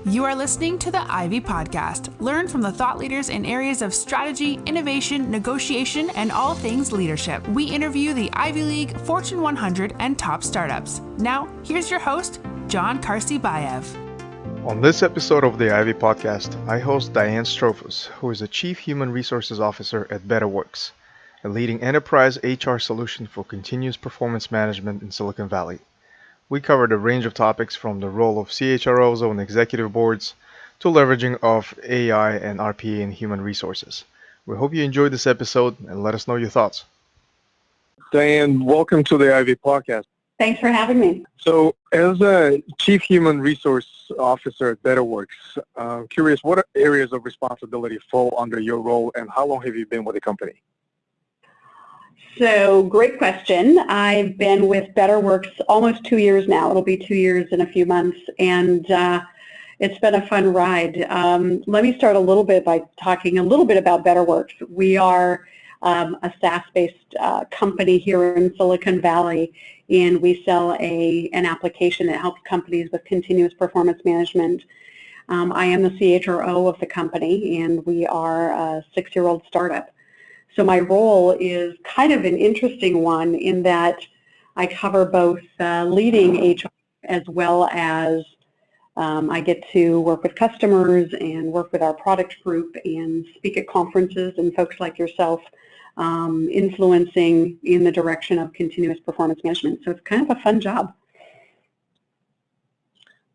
You are listening to the Ivy Podcast. Learn from the thought leaders in areas of strategy, innovation, negotiation, and all things leadership. We interview the Ivy League, Fortune 100, and top startups. Now, here's your host, John Karsibayev. On this episode of the Ivy Podcast, I host Diane Strohfus, who is the Chief Human Resources Officer at BetterWorks, a leading enterprise HR solution for continuous performance management in Silicon Valley. We covered a range of topics from the role of CHROs on executive boards to leveraging of AI and RPA in human resources. We hope you enjoyed this episode and let us know your thoughts. Diane, welcome to the Ivy Podcast. Thanks for having me. So as a Chief Human Resource Officer at BetterWorks, I'm curious what areas of responsibility fall under your role and how long have you been with the company? So great question. I've been with BetterWorks almost 2 years now. It'll be 2 years in a few months, and it's been a fun ride. Let me start a little bit by talking a little bit about BetterWorks. We are a SaaS-based company here in Silicon Valley, and we sell an application that helps companies with continuous performance management. I am the CHRO of the company, and we are a 6-year-old startup. So my role is kind of an interesting one in that I cover both leading HR as well as I get to work with customers and work with our product group and speak at conferences and folks like yourself influencing in the direction of continuous performance management. So it's kind of a fun job.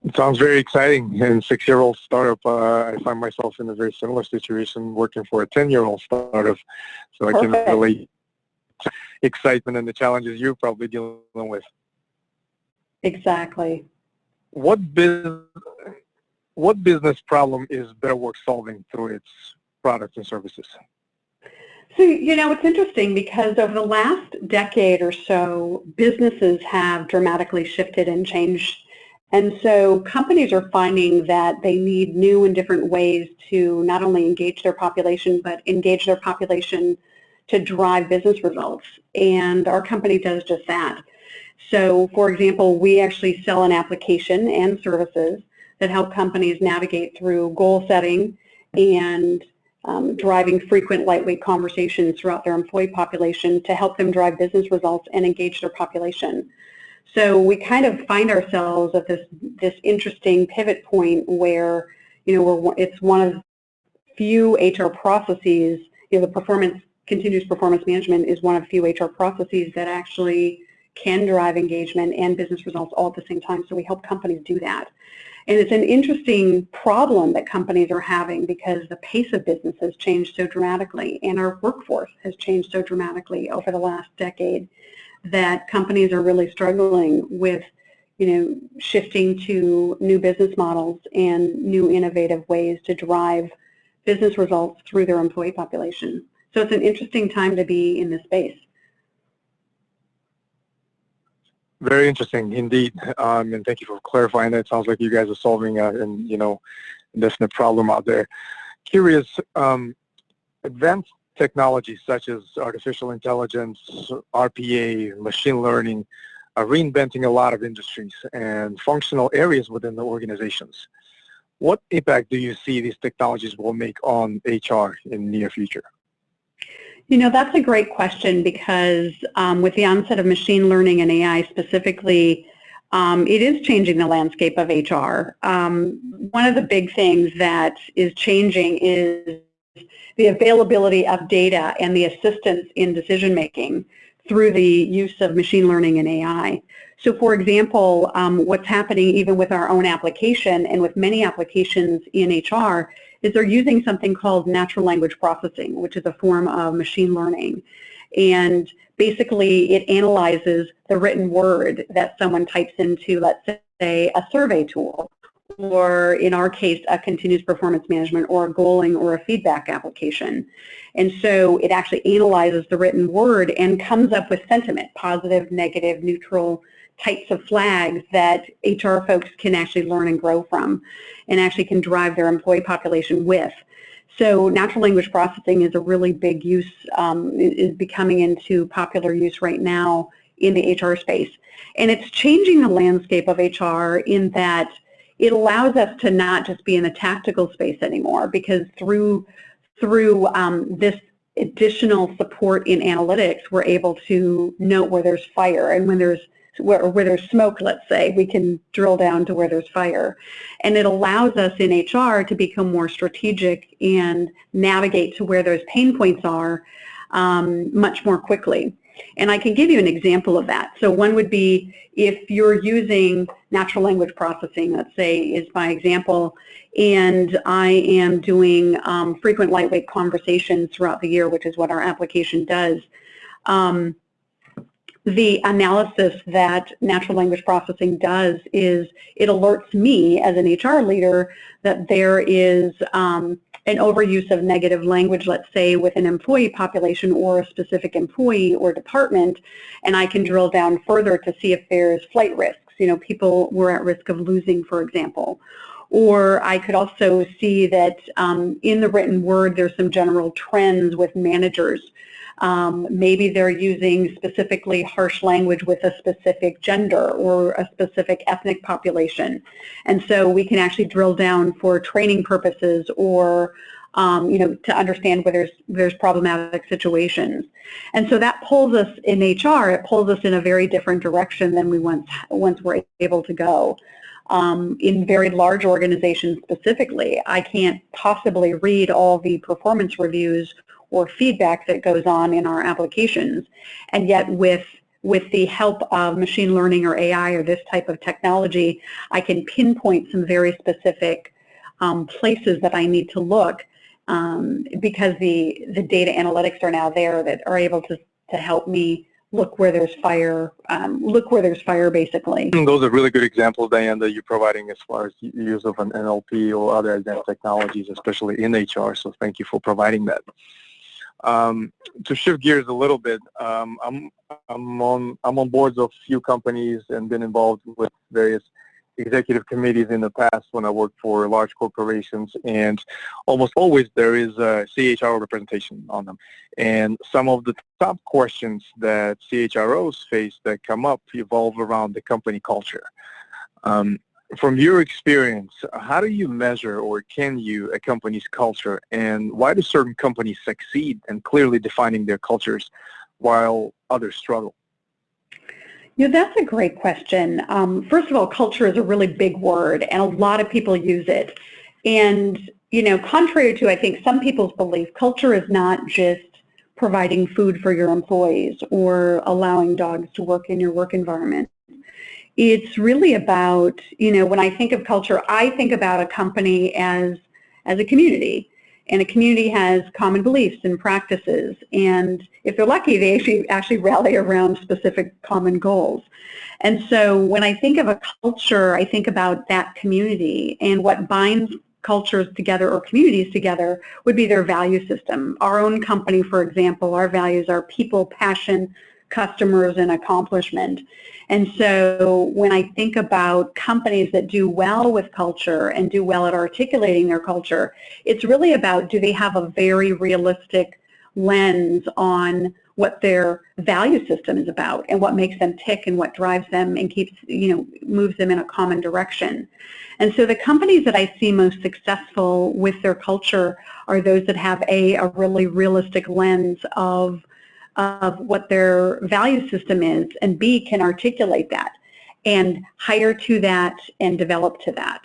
It sounds very exciting. In 6-year-old startup, I find myself in a very similar situation working for a 10-year-old startup. So I can relate to excitement and the challenges you're probably dealing with. Exactly. What business problem is BetterWorks solving through its products and services? So, it's interesting because over the last decade or so, businesses have dramatically shifted and changed. And so companies are finding that they need new and different ways to not only engage their population, but engage their population to drive business results. And our company does just that. So, for example, we actually sell an application and services that help companies navigate through goal setting and driving frequent lightweight conversations throughout their employee population to help them drive business results and engage their population. So we kind of find ourselves at this interesting pivot point where, it's one of few HR processes, the continuous performance management is one of few HR processes that actually can drive engagement and business results all at the same time. So we help companies do that. And it's an interesting problem that companies are having because the pace of business has changed so dramatically and our workforce has changed so dramatically over the last decade that companies are really struggling with, shifting to new business models and new innovative ways to drive business results through their employee population. So it's an interesting time to be in this space. Very interesting indeed, and thank you for clarifying that. It sounds like you guys are solving a definite problem out there. Curious, advanced technologies such as artificial intelligence, RPA, machine learning are reinventing a lot of industries and functional areas within the organizations. What impact do you see these technologies will make on HR in the near future? That's a great question because with the onset of machine learning and AI specifically, it is changing the landscape of HR. One of the big things that is changing is the availability of data and the assistance in decision making through the use of machine learning and AI. So for example, what's happening even with our own application and with many applications in HR is they're using something called natural language processing, which is a form of machine learning. And basically it analyzes the written word that someone types into, let's say, a survey tool, or in our case, a continuous performance management or a goaling or a feedback application. And so it actually analyzes the written word and comes up with sentiment, positive, negative, neutral types of flags that HR folks can actually learn and grow from and actually can drive their employee population with. So natural language processing is a really big use, is becoming into popular use right now in the HR space. And it's changing the landscape of HR in that it allows us to not just be in the tactical space anymore, because through this additional support in analytics, we're able to note where there's fire, and where there's smoke, let's say, we can drill down to where there's fire. And it allows us in HR to become more strategic and navigate to where those pain points are much more quickly. And I can give you an example of that. So one would be if you're using natural language processing, let's say, is my example, and I am doing frequent lightweight conversations throughout the year, which is what our application does. The analysis that natural language processing does is it alerts me as an HR leader that there is an overuse of negative language, let's say, with an employee population or a specific employee or department, and I can drill down further to see if there's flight risks. People were at risk of losing, for example. Or I could also see that in the written word, there's some general trends with managers. Maybe they're using specifically harsh language with a specific gender or a specific ethnic population. And so we can actually drill down for training purposes or to understand where there's problematic situations. And so that pulls us in HR, it pulls us in a very different direction than we once were able to go. In very large organizations specifically, I can't possibly read all the performance reviews or feedback that goes on in our applications. And yet with the help of machine learning or AI or this type of technology, I can pinpoint some very specific places that I need to look because the data analytics are now there that are able to help me look where there's fire, basically. Those are really good examples, Diane, that you're providing as far as use of an NLP or other advanced technologies, especially in HR. So thank you for providing that. To shift gears a little bit, I'm on boards of few companies and been involved with various executive committees in the past when I worked for large corporations, and almost always there is a CHRO representation on them. And some of the top questions that CHROs face that come up evolve around the company culture. From your experience, how do you measure, or can you, a company's culture, and why do certain companies succeed in clearly defining their cultures while others struggle? That's a great question. First of all, culture is a really big word, and a lot of people use it. And, contrary to, I think, some people's belief, culture is not just providing food for your employees or allowing dogs to work in your work environment. It's really about, when I think of culture, I think about a company as a community. And a community has common beliefs and practices. And if they're lucky, they actually rally around specific common goals. And so when I think of a culture, I think about that community, and what binds cultures together or communities together would be their value system. Our own company, for example, our values are people, passion, customers, and accomplishment. And so when I think about companies that do well with culture and do well at articulating their culture, it's really about, do they have a very realistic lens on what their value system is about and what makes them tick and what drives them and keeps, moves them in a common direction. And so the companies that I see most successful with their culture are those that have a really realistic lens of what their value system is, and B, can articulate that and hire to that and develop to that.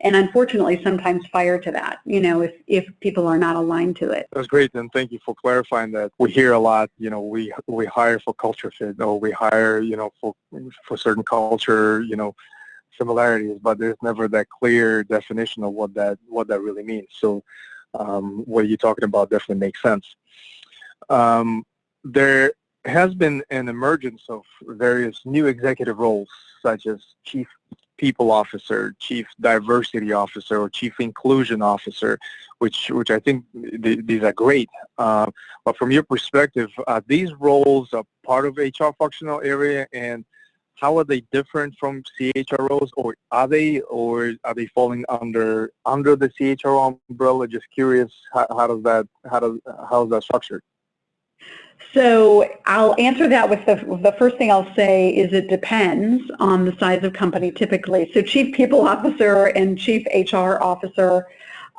And unfortunately, sometimes fire to that, if people are not aligned to it. That's great, and thank you for clarifying that. We hear a lot, we hire for culture fit, or we hire, for certain culture, similarities, but there's never that clear definition of what that really means. So what you're talking about definitely makes sense. There has been an emergence of various new executive roles, such as Chief People Officer, Chief Diversity Officer, or Chief Inclusion Officer, which I think these are great. But from your perspective, are these roles a part of HR functional area, and how are they different from CHROs, or are they falling under the CHRO umbrella? Just curious, how is that structured? So I'll answer that with the first thing I'll say is it depends on the size of company typically. So chief people officer and chief HR officer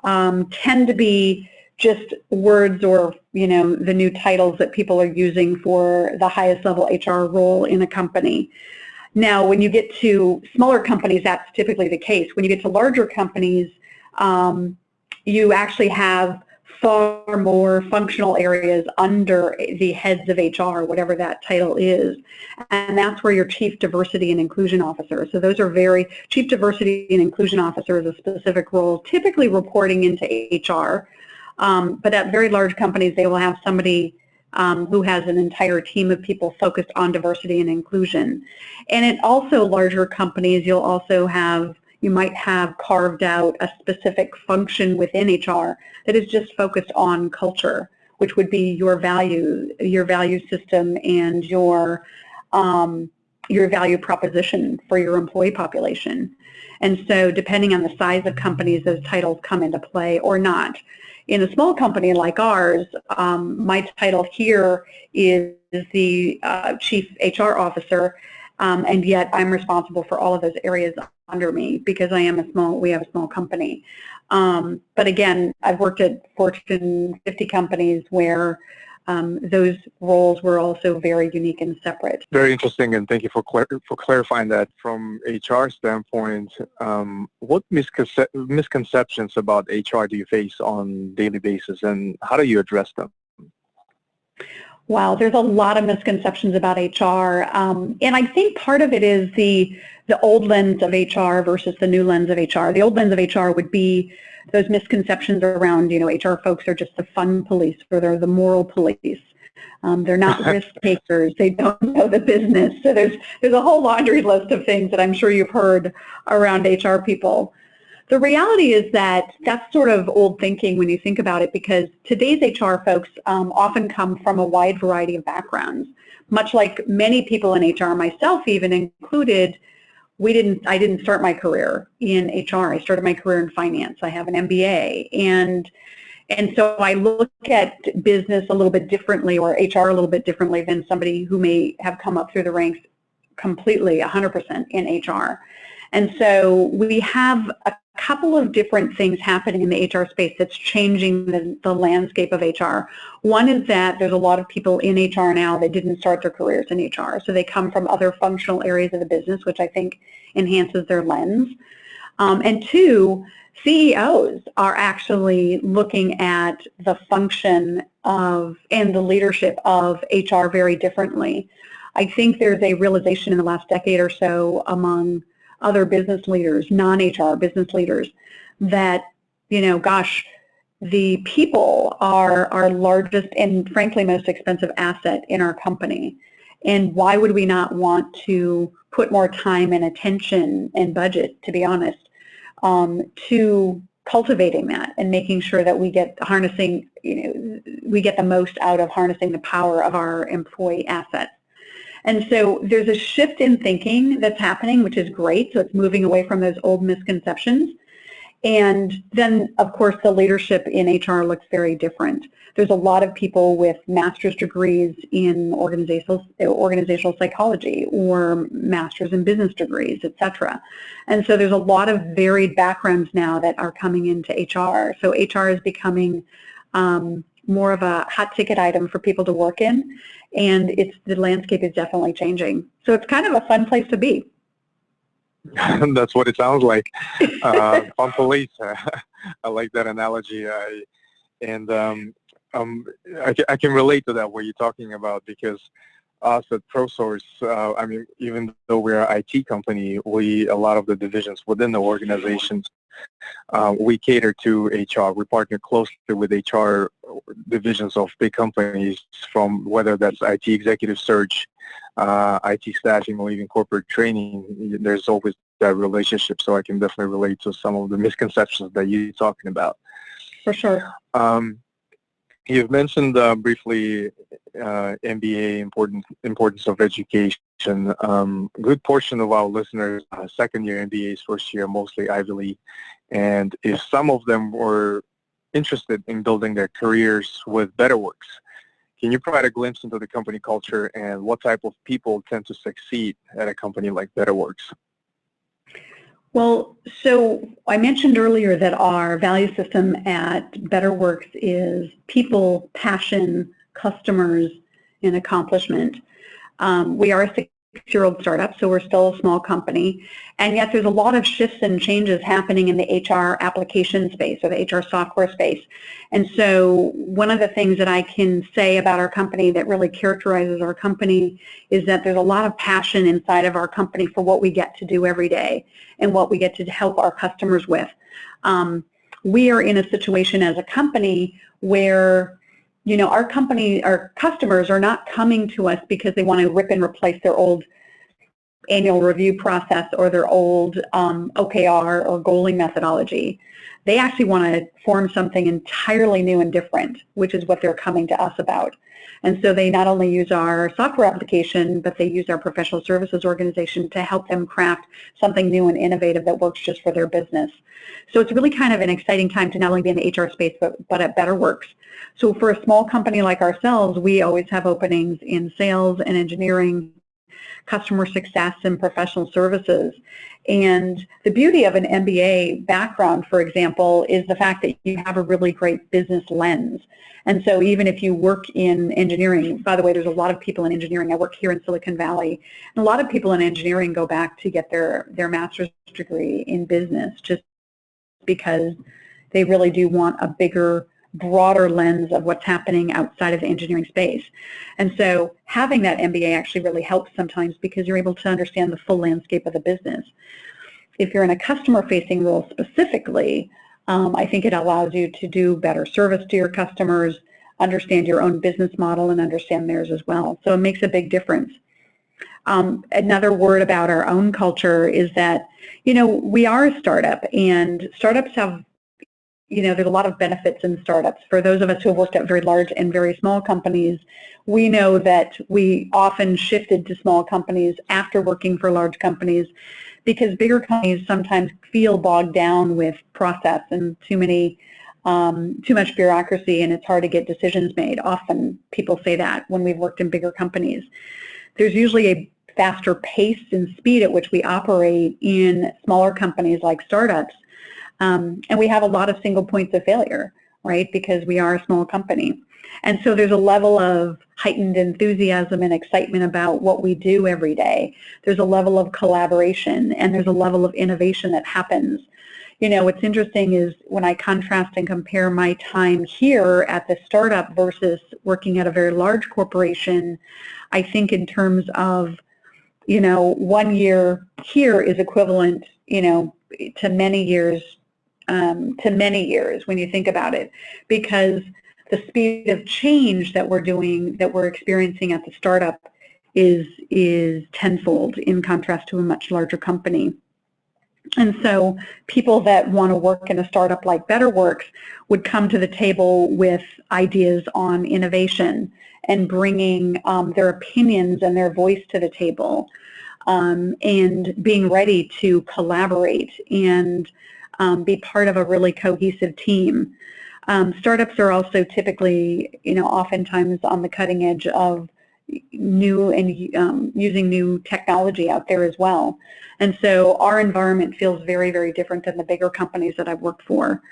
tend to be just words or, the new titles that people are using for the highest level HR role in a company. Now, when you get to smaller companies, that's typically the case. When you get to larger companies, you actually have far more functional areas under the heads of HR, whatever that title is. And that's where your Chief Diversity and Inclusion Officer. So those are Chief Diversity and Inclusion Officer is a specific role, typically reporting into HR. But at very large companies, they will have somebody who has an entire team of people focused on diversity and inclusion. And in also larger companies, you might have carved out a specific function within HR that is just focused on culture, which would be your value system and your value proposition for your employee population. And so depending on the size of companies, those titles come into play or not. In a small company like ours, my title here is the Chief HR Officer, and yet I'm responsible for all of those areas under me because we have a small company. But again, I've worked at Fortune 50 companies where those roles were also very unique and separate. Very interesting, and thank you for clarifying that. From HR standpoint, what misconceptions about HR do you face on a daily basis, and how do you address them? Wow, there's a lot of misconceptions about HR, and I think part of it is the old lens of HR versus the new lens of HR. The old lens of HR would be those misconceptions around, HR folks are just the fun police or they're the moral police. They're not risk takers. They don't know the business. So there's a whole laundry list of things that I'm sure you've heard around HR people. The reality is that that's sort of old thinking when you think about it, because today's HR folks often come from a wide variety of backgrounds. Much like many people in HR, myself even included, I didn't start my career in HR. I started my career in finance. I have an MBA, and so I look at business a little bit differently, or HR a little bit differently than somebody who may have come up through the ranks completely 100% in HR. And so we have a couple of different things happening in the HR space that's changing the landscape of HR. One is that there's a lot of people in HR now that didn't start their careers in HR, so they come from other functional areas of the business, which I think enhances their lens. And two, CEOs are actually looking at the function of and the leadership of HR very differently. I think there's a realization in the last decade or so among other business leaders, non-HR business leaders, that, the people are our largest and frankly most expensive asset in our company. And why would we not want to put more time and attention and budget, to be honest, to cultivating that and making sure that we get the most out of harnessing the power of our employee assets. And so there's a shift in thinking that's happening, which is great. So it's moving away from those old misconceptions. And then, of course, the leadership in HR looks very different. There's a lot of people with master's degrees in organizational psychology or master's in business degrees, et cetera. And so there's a lot of varied backgrounds now that are coming into HR. So HR is becoming more of a hot ticket item for people to work in, and the landscape is definitely changing. So it's kind of a fun place to be. That's what it sounds like. Fun police. I like that analogy. I can relate to that, what you're talking about, because us at ProSource, even though we're an IT company, a lot of the divisions within the organizations, we cater to HR. We partner closely with HR divisions of big companies, from whether that's IT executive search, IT staffing, or even corporate training. There's always that relationship, so I can definitely relate to some of the misconceptions that you're talking about. For sure. You've mentioned briefly MBA, importance of education. Good portion of our listeners, second-year MBAs, first year, mostly Ivy League. And if some of them were interested in building their careers with BetterWorks, Can you provide a glimpse into the company culture and what type of people tend to succeed at a company like BetterWorks? Well, so I mentioned earlier that our value system at BetterWorks is people, passion, customers, and accomplishment. We are a 6-year-old startup, so we're still a small company, and yet there's a lot of shifts and changes happening in the HR application space or the HR software space. And so one of the things that I can say about our company that really characterizes our company is that there's a lot of passion inside of our company for what we get to do every day and what we get to help our customers with. We are in a situation as a company where our customers are not coming to us because they want to rip and replace their old annual review process or their old OKR or goaling methodology. They actually want to form something entirely new and different, which is what they're coming to us about. And so they not only use our software application, but they use our professional services organization to help them craft something new and innovative that works just for their business. So it's really kind of an exciting time to not only be in the HR space, but at BetterWorks. So for a small company like ourselves, we always have openings in sales and engineering, customer success, and professional services. And the beauty of an MBA background, for example, is the fact that you have a really great business lens. And so even if you work in engineering, by the way, there's a lot of people in engineering. I work here in Silicon Valley, and a lot of people in engineering go back to get their master's degree in business just because they really do want a bigger, broader lens of what's happening outside of the engineering space. And so having that MBA actually really helps sometimes because you're able to understand the full landscape of the business. If you're in a customer-facing role specifically, I think it allows you to do better service to your customers, understand your own business model, and understand theirs as well. So it makes a big difference. Another word about our own culture is that, we are a startup, and startups have there's a lot of benefits in startups. For those of us who have worked at very large and very small companies, we know that we often shifted to small companies after working for large companies because bigger companies sometimes feel bogged down with process and too much bureaucracy, and it's hard to get decisions made. Often people say that when we've worked in bigger companies. There's usually a faster pace and speed at which we operate in smaller companies like startups. And we have a lot of single points of failure, right, because we are a small company. And so there's a level of heightened enthusiasm and excitement about what we do every day. There's a level of collaboration, and there's a level of innovation that happens. What's interesting is when I contrast and compare my time here at the startup versus working at a very large corporation, I think in terms of, 1 year here is equivalent, to many years when you think about it, because the speed of change that we're experiencing at the startup is tenfold in contrast to a much larger company. And so people that want to work in a startup like BetterWorks would come to the table with ideas on innovation and bringing their opinions and their voice to the table, and being ready to collaborate and be part of a really cohesive team. Startups are also typically, oftentimes on the cutting edge of new and using new technology out there as well. And so our environment feels very, very different than the bigger companies that I've worked for.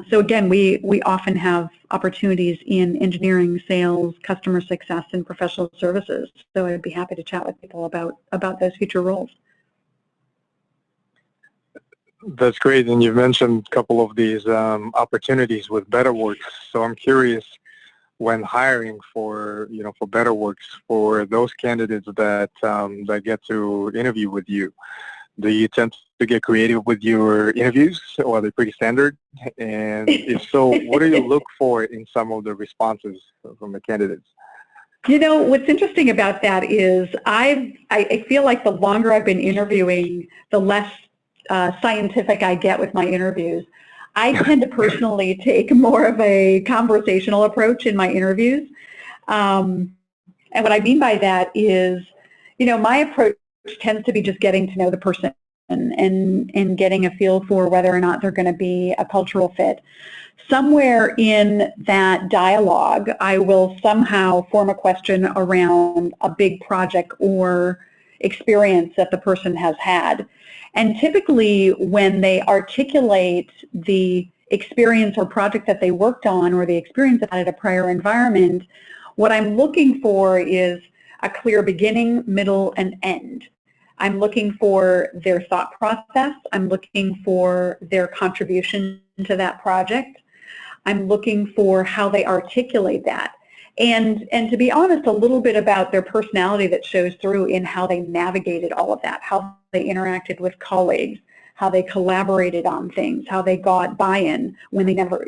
So again, we often have opportunities in engineering, sales, customer success, and professional services. So I'd be happy to chat with people about those future roles. That's great, and you've mentioned a couple of these opportunities with BetterWorks. So I'm curious, when hiring for BetterWorks, for those candidates that get to interview with you, do you tend to get creative with your interviews, or are they pretty standard? And if so, what do you look for in some of the responses from the candidates? What's interesting about that is I feel like the longer I've been interviewing, the less scientific I get with my interviews. I tend to personally take more of a conversational approach in my interviews. And what I mean by that is, my approach tends to be just getting to know the person and getting a feel for whether or not they're going to be a cultural fit. Somewhere in that dialogue, I will somehow form a question around a big project or experience that the person has had. And typically when they articulate the experience or project that they worked on or the experience they had at a prior environment, what I'm looking for is a clear beginning, middle, and end. I'm looking for their thought process. I'm looking for their contribution to that project. I'm looking for how they articulate that. And to be honest, a little bit about their personality that shows through in how they navigated all of that, how they interacted with colleagues, how they collaborated on things, how they got buy-in when they never,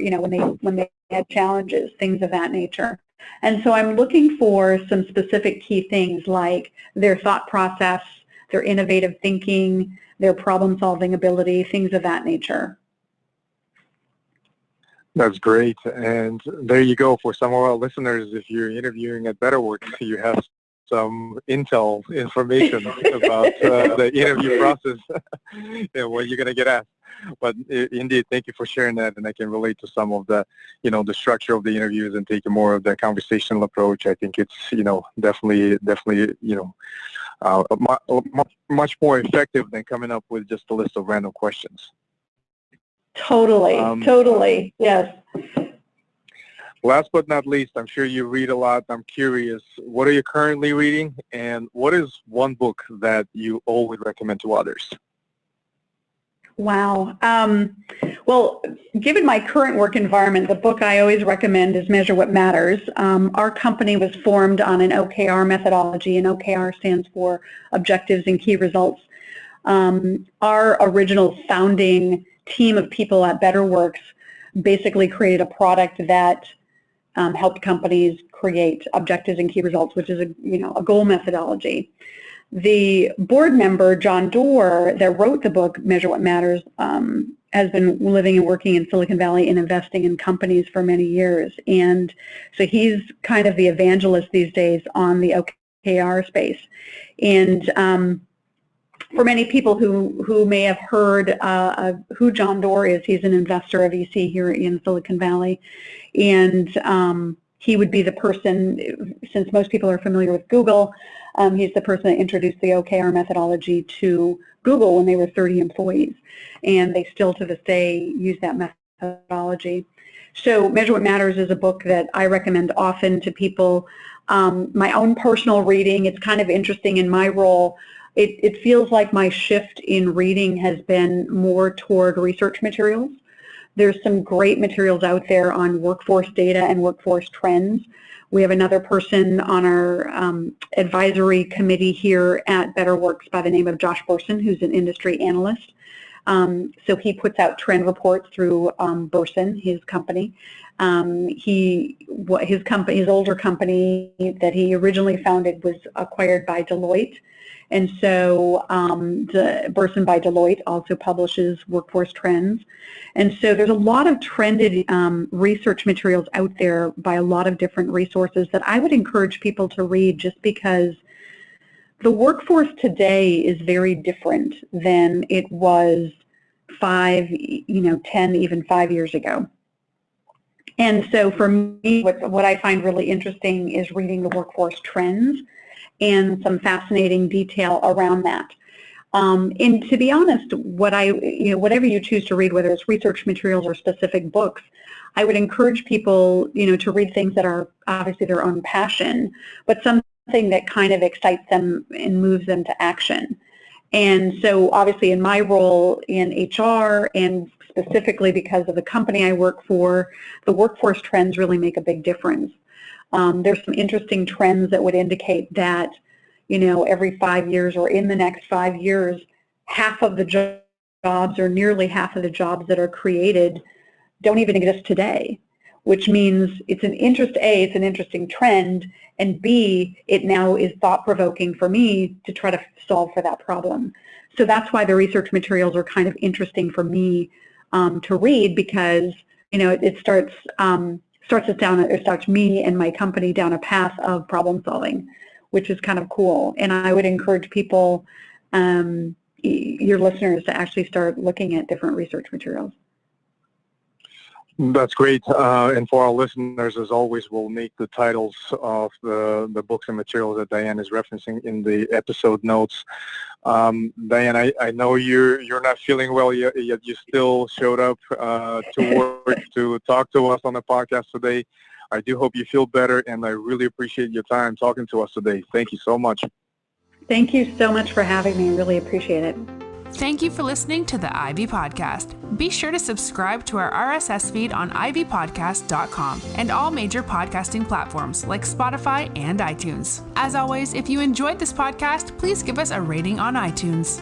when they had challenges, things of that nature. And so I'm looking for some specific key things like their thought process, their innovative thinking, their problem-solving ability, things of that nature. That's great. And there you go. For some of our listeners, if you're interviewing at BetterWorks, you have some information about the interview process and what you're going to get asked. But indeed, thank you for sharing that. And I can relate to some of the, the structure of the interviews and taking more of the conversational approach. I think it's, definitely, much more effective than coming up with just a list of random questions. Totally, yes. Last but not least, I'm sure you read a lot. I'm curious, what are you currently reading, and what is one book that you always recommend to others? Wow. Well, given my current work environment, the book I always recommend is Measure What Matters. Our company was formed on an OKR methodology, and OKR stands for Objectives and Key Results. Our original founding team of people at BetterWorks basically created a product that helped companies create objectives and key results, which is a goal methodology. The board member, John Doerr, that wrote the book, Measure What Matters, has been living and working in Silicon Valley and investing in companies for many years. And so he's kind of the evangelist these days on the OKR space. And for many people who may have heard of who John Doerr is, he's an investor of VC here in Silicon Valley. And he would be the person, since most people are familiar with Google, he's the person that introduced the OKR methodology to Google when they were 30 employees. And they still to this day use that methodology. So Measure What Matters is a book that I recommend often to people. My own personal reading, it's kind of interesting in my role. It feels like my shift in reading has been more toward research materials. There's some great materials out there on workforce data and workforce trends. We have another person on our advisory committee here at BetterWorks by the name of Josh Burson, who's an industry analyst. So he puts out trend reports through Burson, his company. His older company that he originally founded was acquired by Deloitte. And so Burson by Deloitte also publishes workforce trends. And so there's a lot of trended research materials out there by a lot of different resources that I would encourage people to read, just because the workforce today is very different than it was 10, even 5 years ago. And so for me, what I find really interesting is reading the workforce trends and some fascinating detail around that. And to be honest, whatever you choose to read, whether it's research materials or specific books, I would encourage people, to read things that are obviously their own passion, but something that kind of excites them and moves them to action. And so obviously in my role in HR, and specifically because of the company I work for, the workforce trends really make a big difference. There's some interesting trends that would indicate that, every 5 years or in the next 5 years, half of the jobs or nearly half of the jobs that are created don't even exist today, which means it's an interesting trend, and B, it now is thought-provoking for me to try to solve for that problem. So that's why the research materials are kind of interesting for me to read, because, it starts me and my company down a path of problem solving, which is kind of cool. And I would encourage people, your listeners to actually start looking at different research materials. That's great. And for our listeners, as always, we'll make the titles of the books and materials that Diane is referencing in the episode notes. Diane, I know you're not feeling well yet you still showed up to work to talk to us on the podcast today. I do hope you feel better, and I really appreciate your time talking to us today. Thank you so much. Thank you so much for having me. Really appreciate it. Thank you for listening to the Ivy Podcast. Be sure to subscribe to our RSS feed on ivypodcast.com and all major podcasting platforms like Spotify and iTunes. As always, if you enjoyed this podcast, please give us a rating on iTunes.